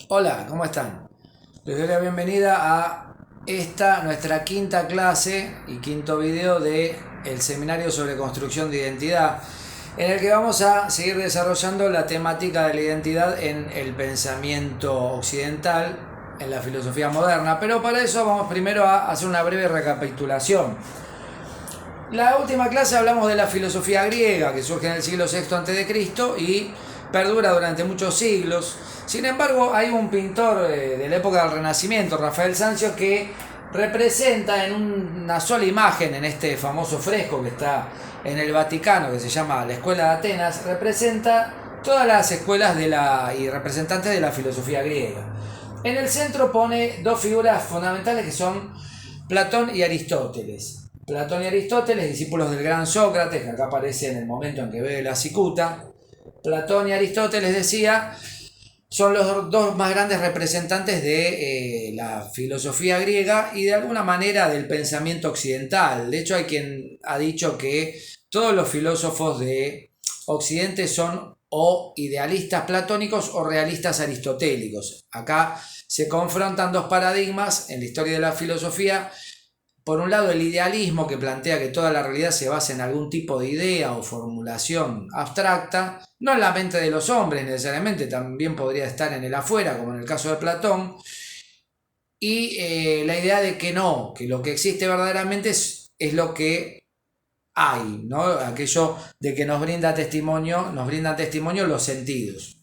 Hola, ¿cómo están? Les doy la bienvenida a esta, nuestra quinta clase y quinto video de el seminario sobre construcción de identidad, en el que vamos a seguir desarrollando la temática de la identidad en el pensamiento occidental, en la filosofía moderna, pero para eso vamos primero a hacer una breve recapitulación. La última clase hablamos de la filosofía griega, que surge en el siglo VI a.C. y perdura durante muchos siglos. Sin embargo, hay un pintor de la época del Renacimiento, Rafael Sanzio, que representa en una sola imagen, en este famoso fresco que está en el Vaticano, que se llama la Escuela de Atenas, representa todas las escuelas y representantes de la filosofía griega. En el centro pone dos figuras fundamentales que son Platón y Aristóteles. Platón y Aristóteles, discípulos del gran Sócrates, que acá aparece en el momento en que bebe la cicuta. Platón y Aristóteles, decía, son los dos más grandes representantes de la filosofía griega y de alguna manera del pensamiento occidental. De hecho, hay quien ha dicho que todos los filósofos de Occidente son o idealistas platónicos o realistas aristotélicos. Acá se confrontan dos paradigmas en la historia de la filosofía. Por un lado, el idealismo, que plantea que toda la realidad se basa en algún tipo de idea o formulación abstracta, no en la mente de los hombres necesariamente, también podría estar en el afuera, como en el caso de Platón, y la idea de que no, que lo que existe verdaderamente es lo que hay, ¿no? Aquello de que nos brindan testimonio los sentidos.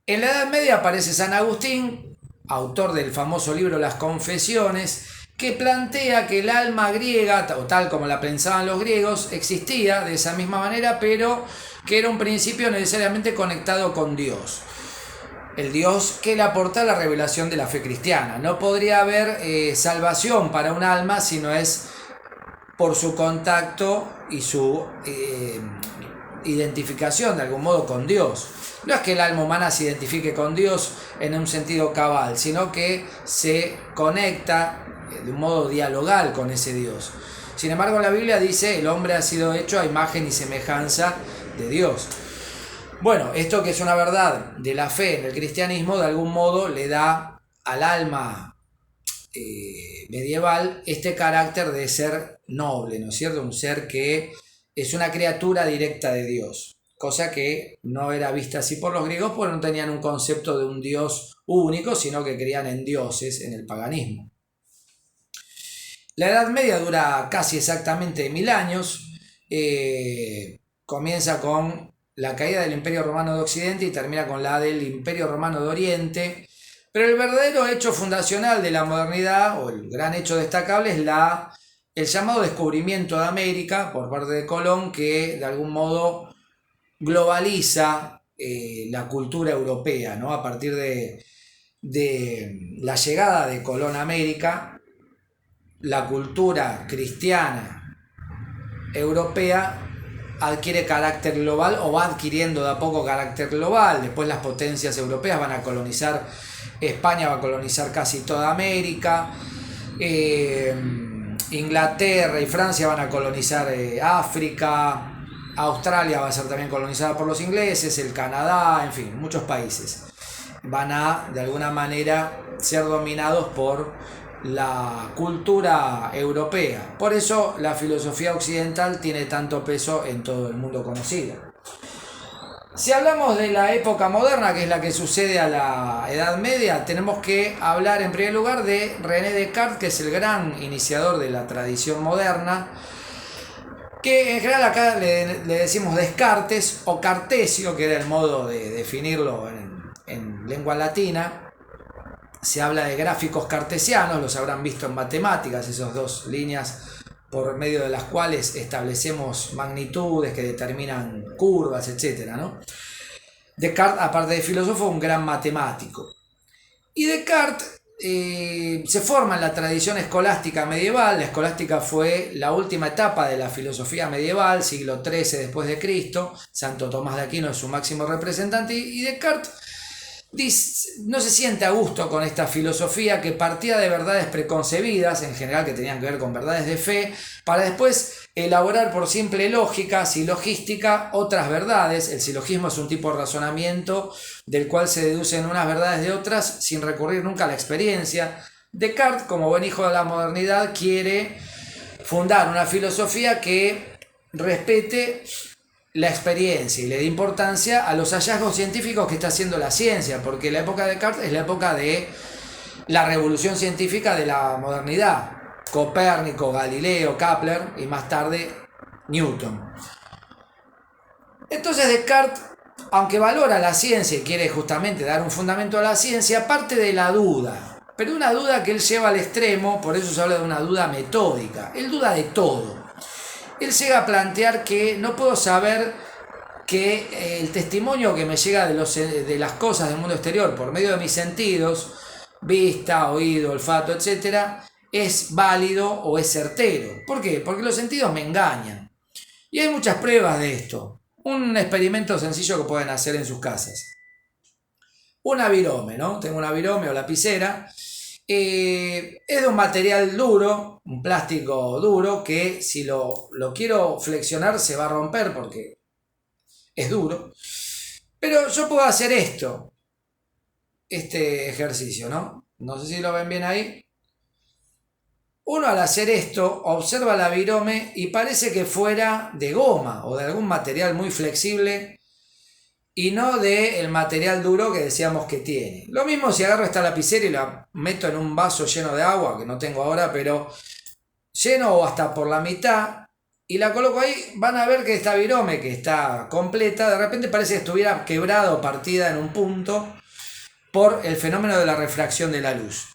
En la Edad Media aparece San Agustín, autor del famoso libro Las Confesiones, que plantea que el alma griega, o tal como la pensaban los griegos, existía de esa misma manera, pero que era un principio necesariamente conectado con Dios. El Dios que le aporta la revelación de la fe cristiana. No podría haber salvación para un alma si no es por su contacto y su identificación de algún modo con Dios. No es que el alma humana se identifique con Dios en un sentido cabal, sino que se conecta de un modo dialogal con ese Dios. Sin embargo, la Biblia dice: el hombre ha sido hecho a imagen y semejanza de Dios. Bueno, esto que es una verdad de la fe en el cristianismo, de algún modo le da al alma medieval este carácter de ser noble, ¿no es cierto? Un ser que es una criatura directa de Dios, cosa que no era vista así por los griegos, porque no tenían un concepto de un Dios único, sino que creían en dioses en el paganismo. La Edad Media dura casi exactamente 1000 años, comienza con la caída del Imperio Romano de Occidente y termina con la del Imperio Romano de Oriente. Pero el verdadero hecho fundacional de la modernidad, o el gran hecho destacable, es el llamado descubrimiento de América por parte de Colón, que de algún modo globaliza la cultura europea, ¿no? A partir de la llegada de Colón a América, la cultura cristiana europea adquiere carácter global, o va adquiriendo de a poco carácter global. Después las potencias europeas van a colonizar, España va a colonizar casi toda América, Inglaterra y Francia van a colonizar África, Australia va a ser también colonizada por los ingleses, el Canadá, en fin, muchos países van a de alguna manera ser dominados por la cultura europea. Por eso la filosofía occidental tiene tanto peso en todo el mundo conocido. Si hablamos de la época moderna, que es la que sucede a la Edad Media, tenemos que hablar en primer lugar de René Descartes, que es el gran iniciador de la tradición moderna, que en general acá le decimos Descartes o Cartesio, que era el modo de definirlo en lengua latina. Se habla de gráficos cartesianos, los habrán visto en matemáticas, esas dos líneas por medio de las cuales establecemos magnitudes que determinan curvas, etc., ¿no? Descartes, aparte de filósofo, un gran matemático. Y Descartes se forma en la tradición escolástica medieval. La escolástica fue la última etapa de la filosofía medieval, siglo XIII después de Cristo. Santo Tomás de Aquino es su máximo representante, y Descartes no se siente a gusto con esta filosofía que partía de verdades preconcebidas, en general que tenían que ver con verdades de fe, para después elaborar por simple lógica, silogística, otras verdades. El silogismo es un tipo de razonamiento del cual se deducen unas verdades de otras sin recurrir nunca a la experiencia. Descartes, como buen hijo de la modernidad, quiere fundar una filosofía que respete la experiencia y le dé importancia a los hallazgos científicos que está haciendo la ciencia, porque la época de Descartes es la época de la revolución científica de la modernidad. Copérnico, Galileo, Kepler y más tarde Newton. Entonces Descartes, aunque valora la ciencia y quiere justamente dar un fundamento a la ciencia, parte de la duda, pero una duda que él lleva al extremo, por eso se habla de una duda metódica. Él duda de todo. Él llega a plantear que no puedo saber que el testimonio que me llega de las cosas del mundo exterior por medio de mis sentidos, vista, oído, olfato, etc., es válido o es certero. ¿Por qué? Porque los sentidos me engañan. Y hay muchas pruebas de esto. Un experimento sencillo que pueden hacer en sus casas. Una virome, ¿no? Tengo una virome o lapicera. Es de un material duro, un plástico duro, que si lo quiero flexionar se va a romper porque es duro. Pero yo puedo hacer este ejercicio, ¿no? No sé si lo ven bien ahí. Uno al hacer esto observa la virome y parece que fuera de goma o de algún material muy flexible y no del material duro que decíamos que tiene. Lo mismo si agarro esta lapicera y la meto en un vaso lleno de agua, que no tengo ahora, pero lleno o hasta por la mitad, y la coloco ahí, van a ver que esta virome, que está completa, de repente parece que estuviera quebrada o partida en un punto por el fenómeno de la refracción de la luz.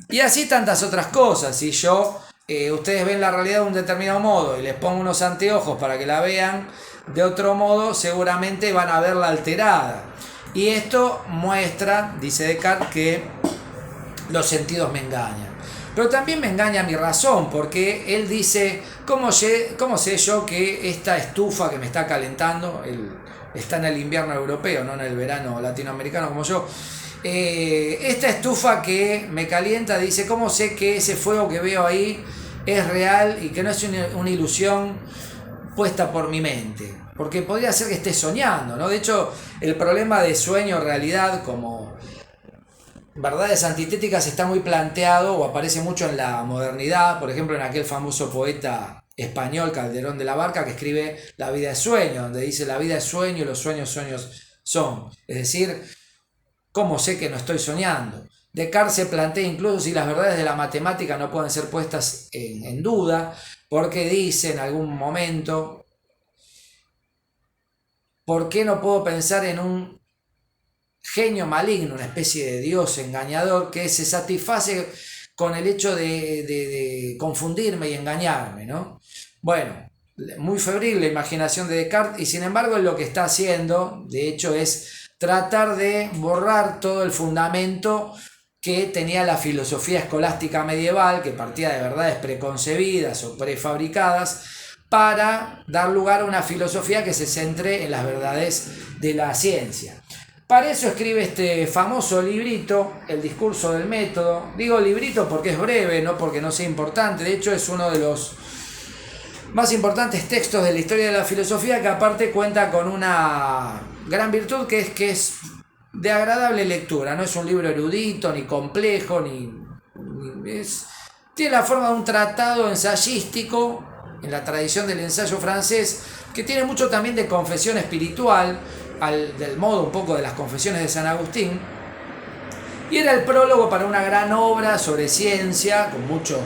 Y así tantas otras cosas. Si ustedes ven la realidad de un determinado modo y les pongo unos anteojos para que la vean de otro modo, seguramente van a verla alterada. Y esto muestra, dice Descartes, que los sentidos me engañan. Pero también me engaña mi razón, porque él dice, ¿cómo sé yo que esta estufa que me está calentando, está en el invierno europeo, no en el verano latinoamericano como yo, esta estufa que me calienta, dice, ¿cómo sé que ese fuego que veo ahí es real y que no es una ilusión puesta por mi mente? Porque podría ser que esté soñando, ¿no? De hecho, el problema de sueño-realidad como verdades antitéticas está muy planteado o aparece mucho en la modernidad, por ejemplo en aquel famoso poeta español Calderón de la Barca que escribe La vida es sueño, donde dice la vida es sueño y los sueños son. Es decir, ¿cómo sé que no estoy soñando? Descartes se plantea incluso si las verdades de la matemática no pueden ser puestas en duda, porque dice en algún momento, ¿por qué no puedo pensar en un genio maligno, una especie de dios engañador que se satisface con el hecho de confundirme y engañarme, ¿no? Bueno, muy febril la imaginación de Descartes y sin embargo lo que está haciendo, de hecho, es tratar de borrar todo el fundamento que tenía la filosofía escolástica medieval, que partía de verdades preconcebidas o prefabricadas, para dar lugar a una filosofía que se centre en las verdades de la ciencia. Para eso escribe este famoso librito, El discurso del método. Digo librito porque es breve, no porque no sea importante. De hecho es uno de los más importantes textos de la historia de la filosofía, que aparte cuenta con una gran virtud que es de agradable lectura. No es un libro erudito, ni complejo, tiene la forma de un tratado ensayístico en la tradición del ensayo francés, que tiene mucho también de confesión espiritual, del modo un poco de las confesiones de San Agustín, y era el prólogo para una gran obra sobre ciencia, con muchos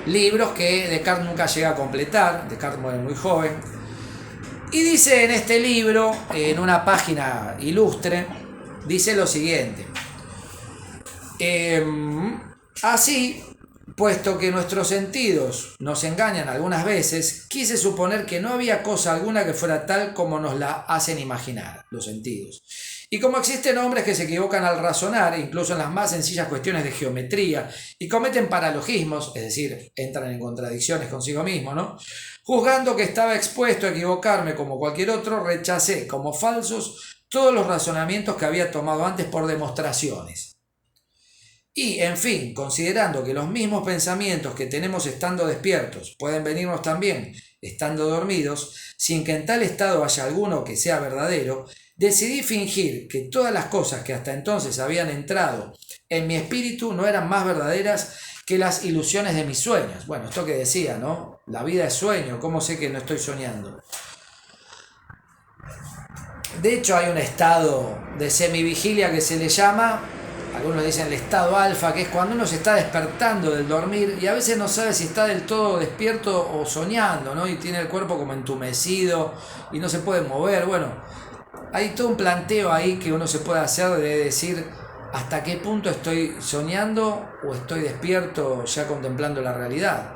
libros que Descartes nunca llega a completar. Descartes muere muy joven, y dice en este libro, en una página ilustre, dice lo siguiente: así, puesto que nuestros sentidos nos engañan algunas veces, quise suponer que no había cosa alguna que fuera tal como nos la hacen imaginar los sentidos. Y como existen hombres que se equivocan al razonar, incluso en las más sencillas cuestiones de geometría, y cometen paralogismos, es decir, entran en contradicciones consigo mismo, ¿no? Juzgando que estaba expuesto a equivocarme como cualquier otro, rechacé como falsos todos los razonamientos que había tomado antes por demostraciones. Y, en fin, considerando que los mismos pensamientos que tenemos estando despiertos pueden venirnos también estando dormidos, sin que en tal estado haya alguno que sea verdadero, decidí fingir que todas las cosas que hasta entonces habían entrado en mi espíritu no eran más verdaderas que las ilusiones de mis sueños. Bueno, esto que decía, ¿no? La vida es sueño, ¿cómo sé que no estoy soñando? De hecho, hay un estado de semivigilia que se le llama, algunos dicen el estado alfa, que es cuando uno se está despertando del dormir y a veces no sabe si está del todo despierto o soñando, ¿no? Y tiene el cuerpo como entumecido y no se puede mover. Bueno, hay todo un planteo ahí que uno se puede hacer de decir hasta qué punto estoy soñando o estoy despierto ya contemplando la realidad.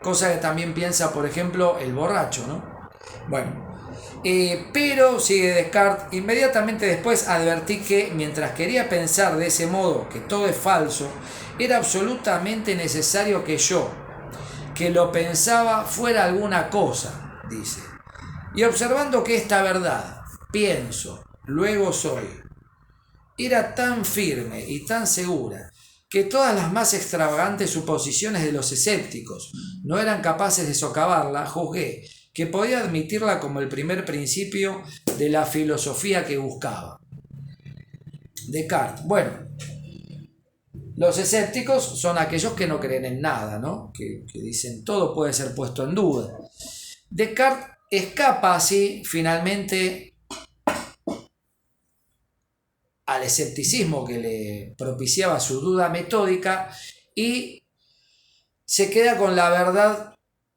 Cosa que también piensa, por ejemplo, el borracho, ¿no? Bueno. Pero, sigue Descartes, inmediatamente después advertí que mientras quería pensar de ese modo que todo es falso, era absolutamente necesario que yo, que lo pensaba, fuera alguna cosa, dice. Y observando que esta verdad, pienso, luego soy, era tan firme y tan segura que todas las más extravagantes suposiciones de los escépticos no eran capaces de socavarla, juzgué que podía admitirla como el primer principio de la filosofía que buscaba. Descartes. Bueno, los escépticos son aquellos que no creen en nada, ¿no? Que dicen todo puede ser puesto en duda. Descartes escapa así finalmente al escepticismo que le propiciaba su duda metódica y se queda con la verdad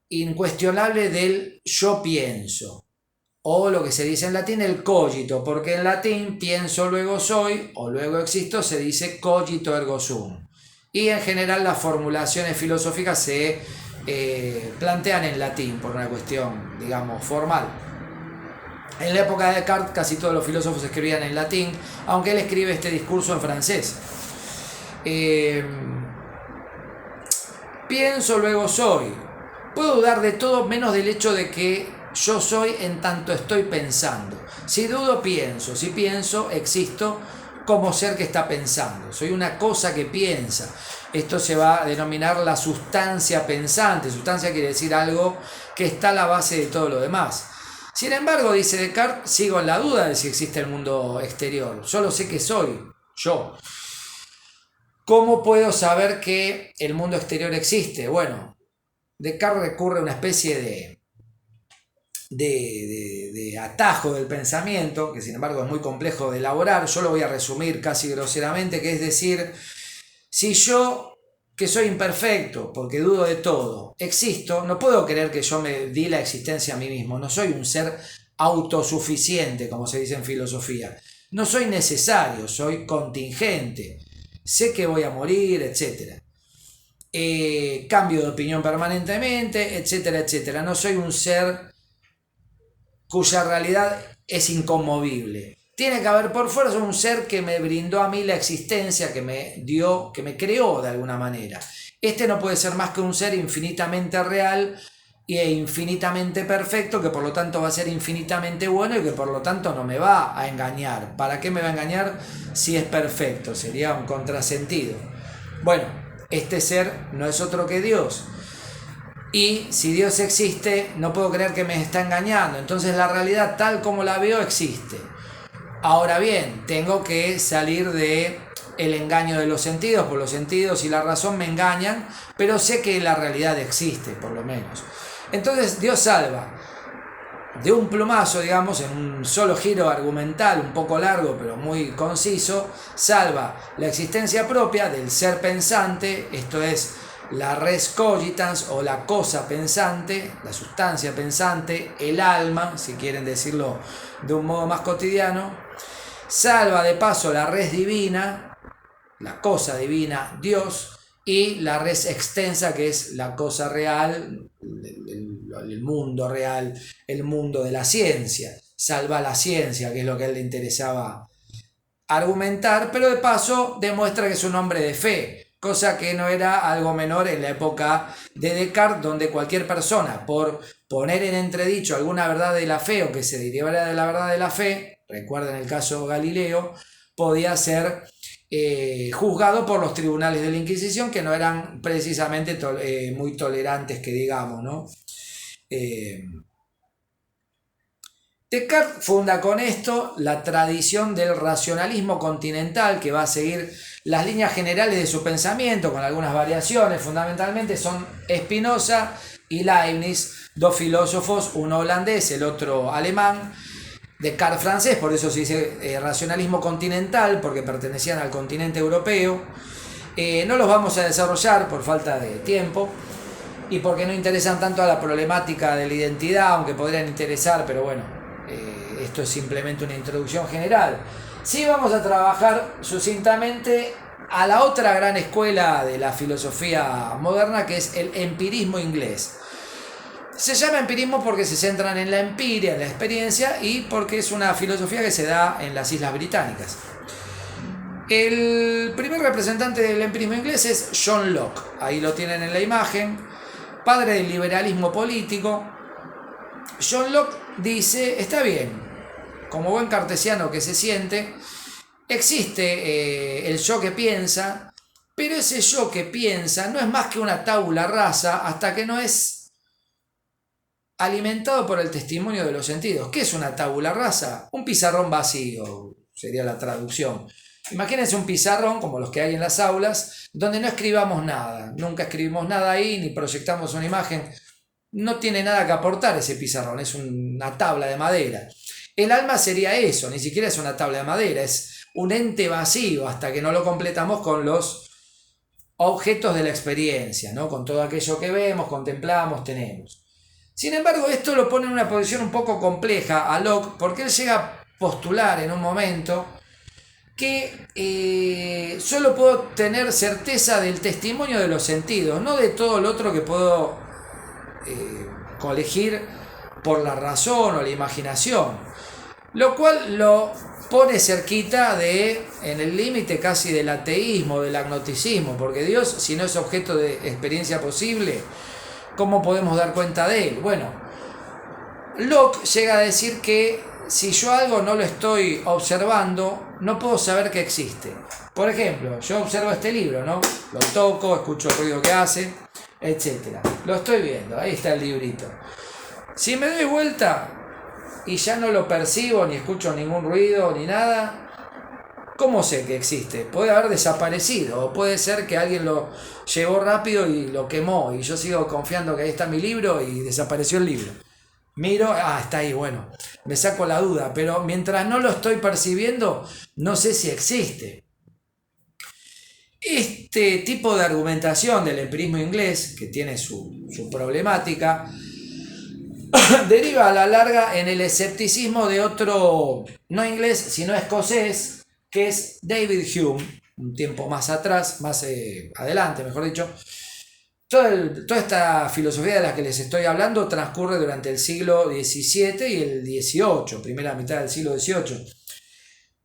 incuestionable del yo pienso, o lo que se dice en latín el cogito, porque en latín pienso luego soy o luego existo se dice cogito ergo sum, y en general las formulaciones filosóficas se plantean en latín por una cuestión, digamos, formal. En la época de Descartes casi todos los filósofos escribían en latín, aunque él escribe este discurso en francés. Pienso luego soy. Puedo dudar de todo menos del hecho de que yo soy en tanto estoy pensando. Si dudo, pienso. Si pienso, existo como ser que está pensando. Soy una cosa que piensa. Esto se va a denominar la sustancia pensante. Sustancia quiere decir algo que está a la base de todo lo demás. Sin embargo, dice Descartes, sigo en la duda de si existe el mundo exterior. Solo sé que soy yo. ¿Cómo puedo saber que el mundo exterior existe? Bueno, Descartes recurre a una especie de atajo del pensamiento, que sin embargo es muy complejo de elaborar. Yo lo voy a resumir casi groseramente, que es decir, si yo, que soy imperfecto, porque dudo de todo, existo, no puedo creer que yo me di la existencia a mí mismo. No soy un ser autosuficiente, como se dice en filosofía. No soy necesario, soy contingente. Sé que voy a morir, etc. Cambio de opinión permanentemente, etcétera, etcétera. No soy un ser cuya realidad es inconmovible. Tiene que haber por fuerza un ser que me brindó a mí la existencia, que me dio, que me creó de alguna manera. Este no puede ser más que un ser infinitamente real e infinitamente perfecto, que por lo tanto va a ser infinitamente bueno y que por lo tanto no me va a engañar. ¿Para qué me va a engañar si es perfecto? Sería un contrasentido. Bueno, este ser no es otro que Dios. Y si Dios existe, no puedo creer que me está engañando. Entonces la realidad tal como la veo existe. Ahora bien, tengo que salir de el engaño de los sentidos, por los sentidos y la razón me engañan, pero sé que la realidad existe, por lo menos. Entonces Dios salva de un plumazo, digamos, en un solo giro argumental, un poco largo pero muy conciso, salva la existencia propia del ser pensante, esto es la res cogitans o la cosa pensante, la sustancia pensante, el alma, si quieren decirlo de un modo más cotidiano, salva de paso la res divina, la cosa divina, Dios, y la res extensa, que es la cosa real, el mundo real, el mundo de la ciencia. Salva la ciencia, que es lo que a él le interesaba argumentar, pero de paso demuestra que es un hombre de fe, cosa que no era algo menor en la época de Descartes, donde cualquier persona, por poner en entredicho alguna verdad de la fe o que se derivara de la verdad de la fe, recuerden el caso Galileo, podía ser juzgado por los tribunales de la Inquisición, que no eran precisamente muy tolerantes, que digamos, ¿no? Descartes funda con esto la tradición del racionalismo continental, que va a seguir las líneas generales de su pensamiento con algunas variaciones. Fundamentalmente son Spinoza y Leibniz, dos filósofos, uno holandés, el otro alemán. Descartes francés, por eso se dice racionalismo continental, porque pertenecían al continente europeo. No los vamos a desarrollar por falta de tiempo y porque no interesan tanto a la problemática de la identidad, aunque podrían interesar, pero bueno, esto es simplemente una introducción general. Sí vamos a trabajar sucintamente a la otra gran escuela de la filosofía moderna, que es el empirismo inglés. Se llama empirismo porque se centran en la empiria, en la experiencia, y porque es una filosofía que se da en las Islas Británicas. El primer representante del empirismo inglés es John Locke. Ahí lo tienen en la imagen. Padre del liberalismo político. John Locke dice, está bien, como buen cartesiano que se siente, existe el yo que piensa, pero ese yo que piensa no es más que una tabula rasa hasta que no es alimentado por el testimonio de los sentidos. ¿Qué es una tabula rasa? Un pizarrón vacío, sería la traducción. Imagínense un pizarrón como los que hay en las aulas, donde no escribamos nada, nunca escribimos nada ahí, ni proyectamos una imagen. No tiene nada que aportar ese pizarrón, es una tabla de madera. El alma sería eso, ni siquiera es una tabla de madera, es un ente vacío hasta que no lo completamos con los objetos de la experiencia, ¿no? Con todo aquello que vemos, contemplamos, tenemos. Sin embargo, esto lo pone en una posición un poco compleja a Locke, porque él llega a postular en un momento que solo puedo tener certeza del testimonio de los sentidos, no de todo lo otro que puedo colegir por la razón o la imaginación, lo cual lo pone cerquita en el límite casi del ateísmo, del agnosticismo, porque Dios, si no es objeto de experiencia posible, ¿cómo podemos dar cuenta de él? Bueno, Locke llega a decir que si yo algo no lo estoy observando, no puedo saber que existe. Por ejemplo, yo observo este libro, ¿no? Lo toco, escucho el ruido que hace, etc. Lo estoy viendo, ahí está el librito. Si me doy vuelta y ya no lo percibo, ni escucho ningún ruido, ni nada, ¿cómo sé que existe? Puede haber desaparecido, o puede ser que alguien lo llevó rápido y lo quemó, y yo sigo confiando que ahí está mi libro y desapareció el libro. Miro, está ahí, bueno, me saco la duda, pero mientras no lo estoy percibiendo, no sé si existe. Este tipo de argumentación del empirismo inglés, que tiene su problemática, deriva a la larga en el escepticismo de otro, no inglés, sino escocés, que es David Hume, un tiempo más atrás, más adelante, mejor dicho. Toda esta filosofía de la que les estoy hablando transcurre durante el siglo XVII y el XVIII, primera mitad del siglo XVIII.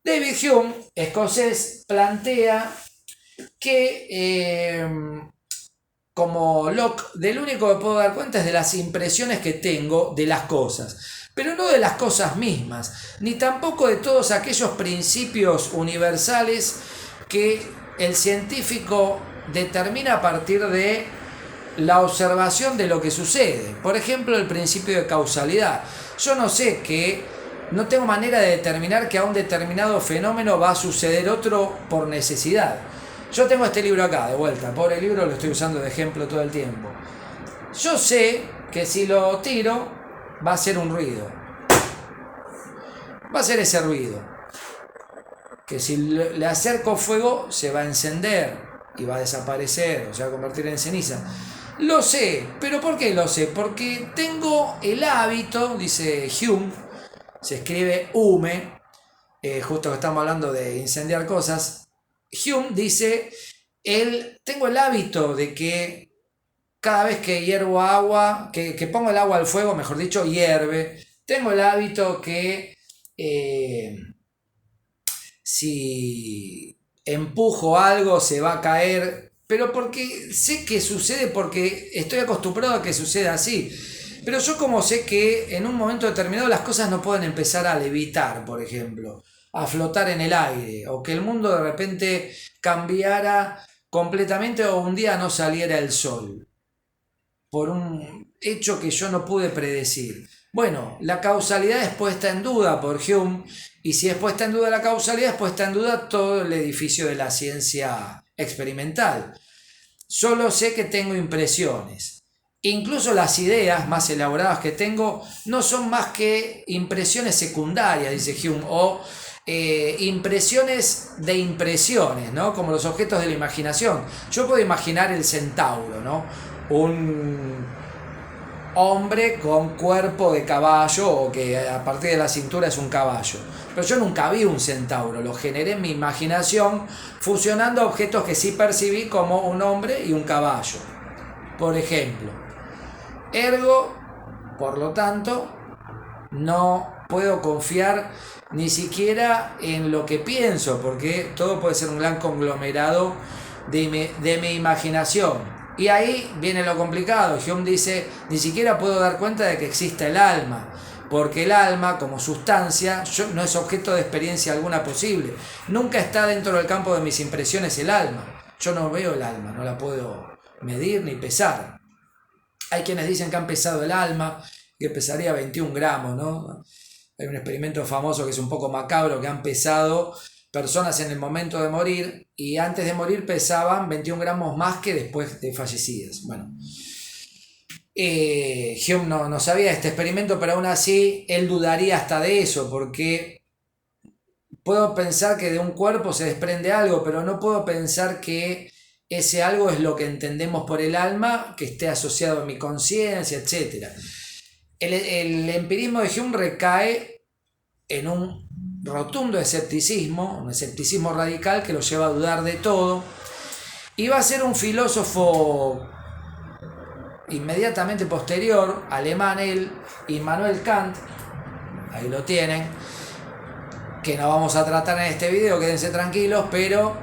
David Hume, escocés, plantea que, como Locke, del único que puedo dar cuenta es de las impresiones que tengo de las cosas, pero no de las cosas mismas, ni tampoco de todos aquellos principios universales que el científico determina a partir de la observación de lo que sucede. Por ejemplo, el principio de causalidad. Yo no tengo manera de determinar que a un determinado fenómeno va a suceder otro por necesidad. Yo tengo este libro acá, de vuelta, pobre libro, lo estoy usando de ejemplo todo el tiempo. Yo sé que si lo tiro, va a ser un ruido. Va a ser ese ruido. Que si le acerco fuego, se va a encender y va a desaparecer, o se va a convertir en ceniza. Lo sé, pero ¿por qué lo sé? Porque tengo el hábito, dice Hume, se escribe Hume, justo que estamos hablando de incendiar cosas. Hume dice, tengo el hábito de que cada vez que hiervo agua, que pongo el agua al fuego, mejor dicho, hierve. Tengo el hábito que si empujo algo se va a caer, pero porque sé que sucede, porque estoy acostumbrado a que suceda así. Pero yo como sé que en un momento determinado las cosas no pueden empezar a levitar, por ejemplo, a flotar en el aire, o que el mundo de repente cambiara completamente o un día no saliera el sol, por un hecho que yo no pude predecir. Bueno, la causalidad es puesta en duda por Hume, y si es puesta en duda la causalidad, es puesta en duda todo el edificio de la ciencia experimental. Solo sé que tengo impresiones. Incluso las ideas más elaboradas que tengo no son más que impresiones secundarias, dice Hume, o impresiones de impresiones, ¿no? Como los objetos de la imaginación. Yo puedo imaginar el centauro, ¿no? Un hombre con cuerpo de caballo, o que a partir de la cintura es un caballo. Pero yo nunca vi un centauro, lo generé en mi imaginación fusionando objetos que sí percibí como un hombre y un caballo, por ejemplo. Ergo, por lo tanto, no puedo confiar ni siquiera en lo que pienso, porque todo puede ser un gran conglomerado de mi imaginación. Y ahí viene lo complicado. Hume dice, ni siquiera puedo dar cuenta de que exista el alma, porque el alma como sustancia no es objeto de experiencia alguna posible. Nunca está dentro del campo de mis impresiones el alma. Yo no veo el alma, no la puedo medir ni pesar. Hay quienes dicen que han pesado el alma, que pesaría 21 gramos, ¿no? Hay un experimento famoso que es un poco macabro, que han pesado personas en el momento de morir, y antes de morir pesaban 21 gramos más que después de fallecidas. Bueno, Hume no sabía este experimento, pero aún así él dudaría hasta de eso, porque puedo pensar que de un cuerpo se desprende algo, pero no puedo pensar que ese algo es lo que entendemos por el alma, que esté asociado a mi conciencia, etc. El empirismo de Hume recae en un rotundo escepticismo, un escepticismo radical que lo lleva a dudar de todo, y va a ser un filósofo inmediatamente posterior, alemán él, Immanuel Kant, ahí lo tienen, que no vamos a tratar en este video, quédense tranquilos, pero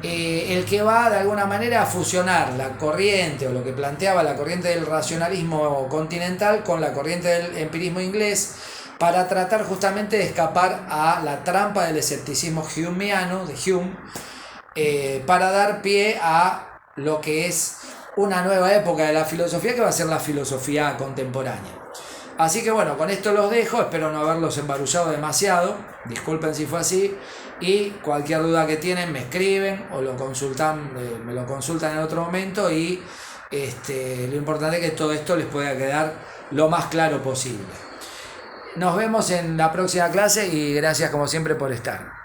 el que va de alguna manera a fusionar la corriente, o lo que planteaba la corriente del racionalismo continental, con la corriente del empirismo inglés, para tratar justamente de escapar a la trampa del escepticismo humeano de Hume, para dar pie a lo que es una nueva época de la filosofía, que va a ser la filosofía contemporánea. Así que bueno, con esto los dejo, espero no haberlos embarullado demasiado, disculpen si fue así, y cualquier duda que tienen me escriben o lo consultan, me lo consultan en otro momento, y lo importante es que todo esto les pueda quedar lo más claro posible. Nos vemos en la próxima clase y gracias como siempre por estar.